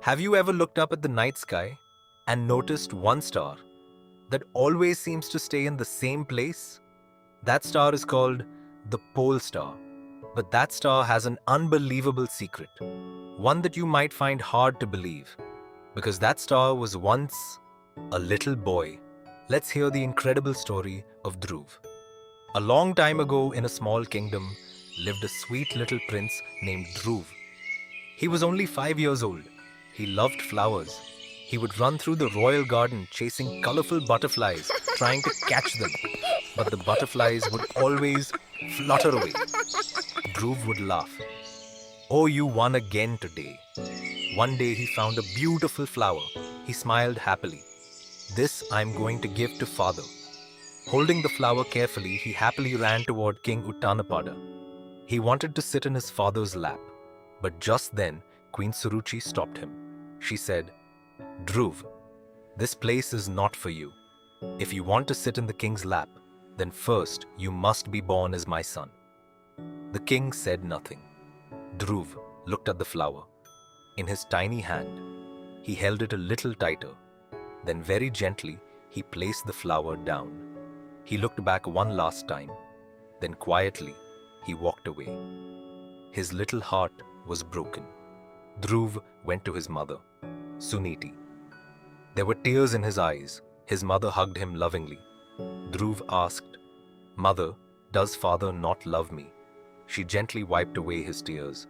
Have you ever looked up at the night sky and noticed one star that always seems to stay in the same place? That star is called the pole star. But that star has an unbelievable secret, one that you might find hard to believe, because that star was once a little boy. Let's hear the incredible story of Dhruv. A long time ago, in a small kingdom, lived a sweet little prince named Dhruv. He was only 5 years old. He loved flowers. He would run through the royal garden chasing colorful butterflies, trying to catch them. But the butterflies would always flutter away. Dhruv would laugh. Oh, you won again today. One day he found a beautiful flower. He smiled happily. This I'm going to give to father. Holding the flower carefully, he happily ran toward King Uttanapada. He wanted to sit in his father's lap. But just then, Queen Suruchi stopped him. She said, Dhruv, this place is not for you. If you want to sit in the king's lap, then first you must be born as my son. The king said nothing. Dhruv looked at the flower. In his tiny hand, he held it a little tighter. Then very gently, he placed the flower down. He looked back one last time. Then quietly, he walked away. His little heart was broken. Dhruv went to his mother, Suniti. There were tears in his eyes. His mother hugged him lovingly. Dhruv asked, Mother, does father not love me? She gently wiped away his tears.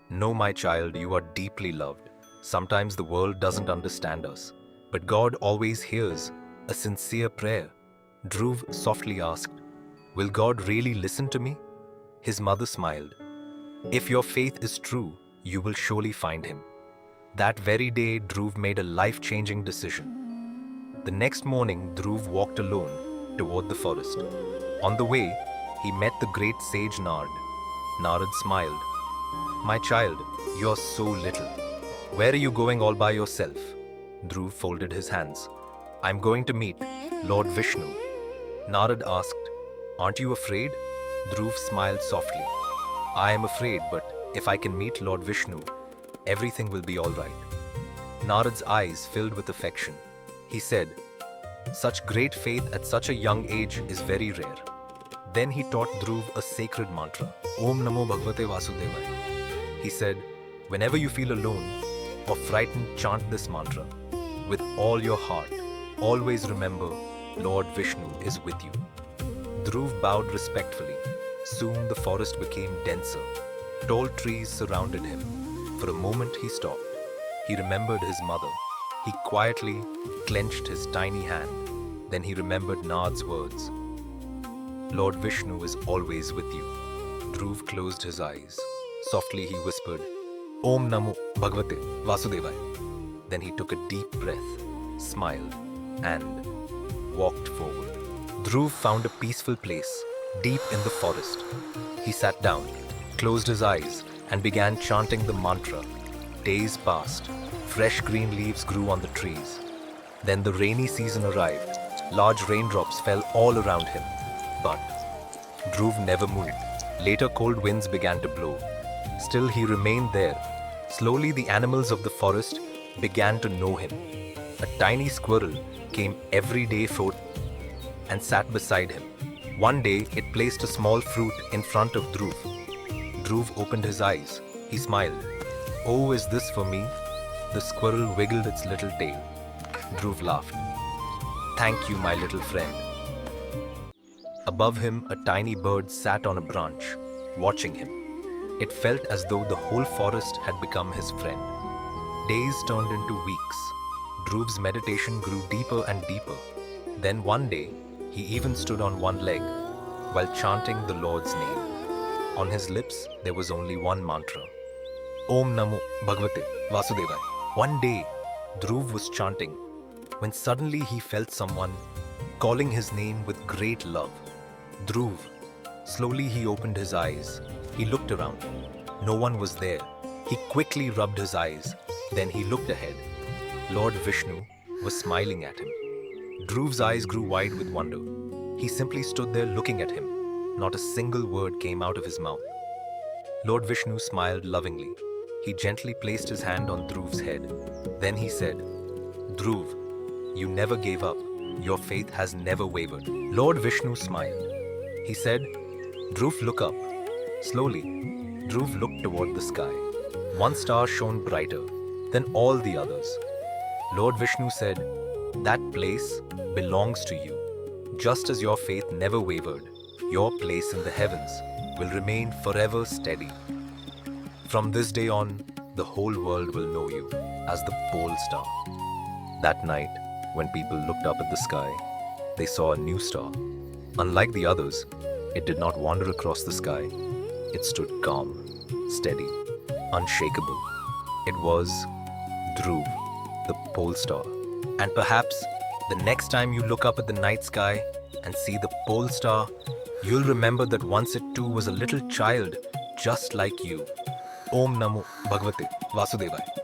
No, my child, you are deeply loved. Sometimes the world doesn't understand us, but God always hears a sincere prayer. Dhruv softly asked, Will God really listen to me? His mother smiled. If your faith is true, you will surely find him. That very day, Dhruv made a life-changing decision. The next morning, Dhruv walked alone toward the forest. On the way, he met the great sage Nard. Narad smiled. My child, you are so little. Where are you going all by yourself? Dhruv folded his hands. I'm going to meet Lord Vishnu. Narad asked, Aren't you afraid? Dhruv smiled softly. I am afraid, but if I can meet Lord Vishnu, everything will be all right. Narad's eyes filled with affection. He said, Such great faith at such a young age is very rare. Then he taught Dhruv a sacred mantra, Om Namo Bhagavate Vasudevaya. He said, Whenever you feel alone or frightened, chant this mantra. With all your heart, always remember, Lord Vishnu is with you. Dhruv bowed respectfully. Soon the forest became denser. Tall trees surrounded him. For a moment he stopped. He remembered his mother. He quietly clenched his tiny hand. Then he remembered Nard's words. Lord Vishnu is always with you. Dhruv closed his eyes. Softly he whispered, Om Namo Bhagavate Vasudevaya. Then he took a deep breath, smiled, and walked forward. Dhruv found a peaceful place, deep in the forest. He sat down, closed his eyes, and began chanting the mantra. Days passed. Fresh green leaves grew on the trees. Then the rainy season arrived. Large raindrops fell all around him. But Dhruv never moved. Later cold winds began to blow. Still he remained there. Slowly the animals of the forest began to know him. A tiny squirrel came every day forth and sat beside him. One day it placed a small fruit in front of Dhruv. Dhruv opened his eyes. He smiled. Oh, is this for me? The squirrel wiggled its little tail. Dhruv laughed. Thank you, my little friend. Above him, a tiny bird sat on a branch, watching him. It felt as though the whole forest had become his friend. Days turned into weeks. Dhruv's meditation grew deeper and deeper. Then one day, he even stood on one leg while chanting the Lord's name. On his lips, there was only one mantra. Om Namo Bhagavate Vasudevaya. One day, Dhruv was chanting when suddenly he felt someone calling his name with great love. Dhruv. Slowly he opened his eyes. He looked around. No one was there. He quickly rubbed his eyes. Then he looked ahead. Lord Vishnu was smiling at him. Dhruv's eyes grew wide with wonder. He simply stood there looking at him. Not a single word came out of his mouth. Lord Vishnu smiled lovingly. He gently placed his hand on Dhruv's head. Then he said, Dhruv, you never gave up. Your faith has never wavered. Lord Vishnu smiled. He said, Dhruv, look up. Slowly, Dhruv looked toward the sky. One star shone brighter than all the others. Lord Vishnu said, that place belongs to you. Just as your faith never wavered, your place in the heavens will remain forever steady. From this day on, the whole world will know you as the pole star. That night, when people looked up at the sky, they saw a new star. Unlike the others, it did not wander across the sky. It stood calm, steady, unshakable. It was Dhruv, the pole star. And perhaps the next time you look up at the night sky and see the pole star, you'll remember that once it too was a little child just like you. Om Namo Bhagavate Vasudevaya.